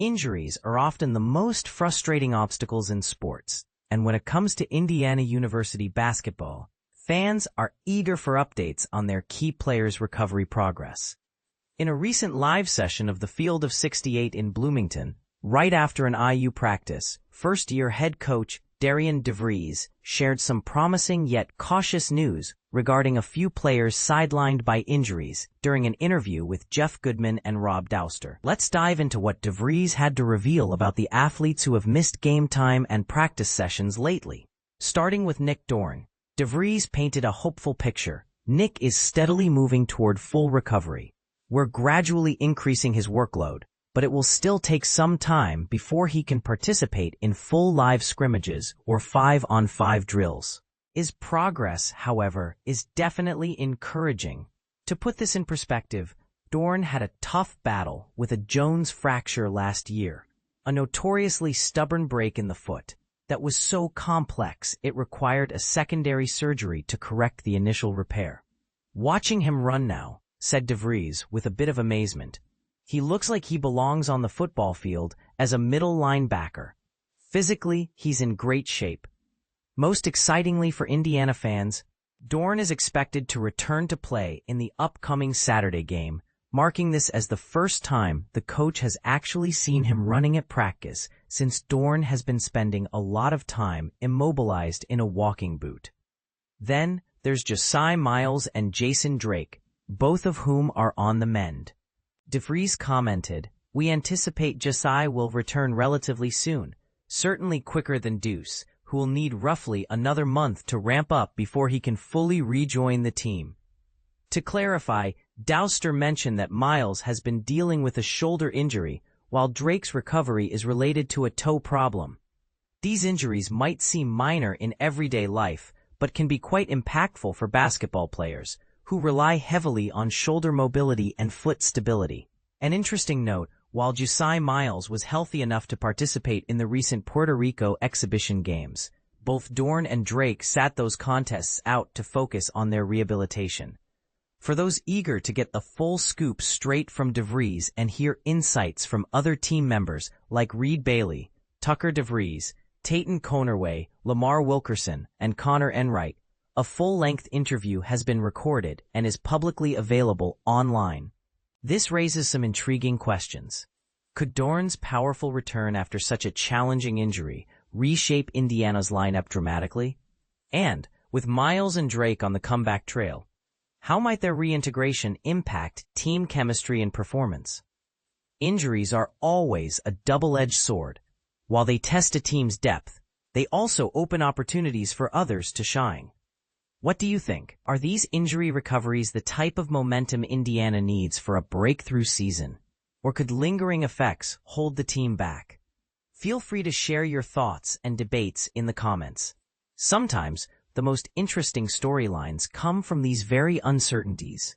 Injuries are often the most frustrating obstacles in sports, and when it comes to Indiana University basketball, fans are eager for updates on their key players' recovery progress. In a recent live session of the Field of 68 in Bloomington, right after an IU practice, first-year head coach Darian DeVries shared some promising yet cautious news regarding a few players sidelined by injuries during an interview with Jeff Goodman and Rob Douster. Let's dive into what DeVries had to reveal about the athletes who have missed game time and practice sessions lately. Starting with Nick Dorn, DeVries painted a hopeful picture. Nick is steadily moving toward full recovery. We're gradually increasing his workload, but it will still take some time before he can participate in full live scrimmages or 5-on-5 drills. His progress, however, is definitely encouraging. To put this in perspective, Dorn had a tough battle with a Jones fracture last year, a notoriously stubborn break in the foot that was so complex it required a secondary surgery to correct the initial repair. Watching him run now, said DeVries with a bit of amazement, he looks like he belongs on the football field as a middle linebacker. Physically, he's in great shape. Most excitingly for Indiana fans, Dorn is expected to return to play in the upcoming Saturday game, marking this as the first time the coach has actually seen him running at practice since Dorn has been spending a lot of time immobilized in a walking boot. Then there's Jasai Miles and Jason Drake, both of whom are on the mend. DeVries commented, "We anticipate Jasai will return relatively soon, certainly quicker than Deuce, who will need roughly another month to ramp up before he can fully rejoin the team." To clarify, Douster mentioned that Miles has been dealing with a shoulder injury, while Drake's recovery is related to a toe problem. These injuries might seem minor in everyday life, but can be quite impactful for basketball players, who rely heavily on shoulder mobility and foot stability. An interesting note, while Jasai Miles was healthy enough to participate in the recent Puerto Rico exhibition games, both Dorn and Drake sat those contests out to focus on their rehabilitation. For those eager to get the full scoop straight from DeVries and hear insights from other team members like Reed Bailey, Tucker DeVries, Tatum Connerway, Lamar Wilkerson, and Connor Enright, a full-length interview has been recorded and is publicly available online. This raises some intriguing questions. Could Dorn's powerful return after such a challenging injury reshape Indiana's lineup dramatically? And, with Miles and Drake on the comeback trail, how might their reintegration impact team chemistry and performance? Injuries are always a double-edged sword. While they test a team's depth, they also open opportunities for others to shine. What do you think? Are these injury recoveries the type of momentum Indiana needs for a breakthrough season? Or could lingering effects hold the team back? Feel free to share your thoughts and debates in the comments. Sometimes, the most interesting storylines come from these very uncertainties.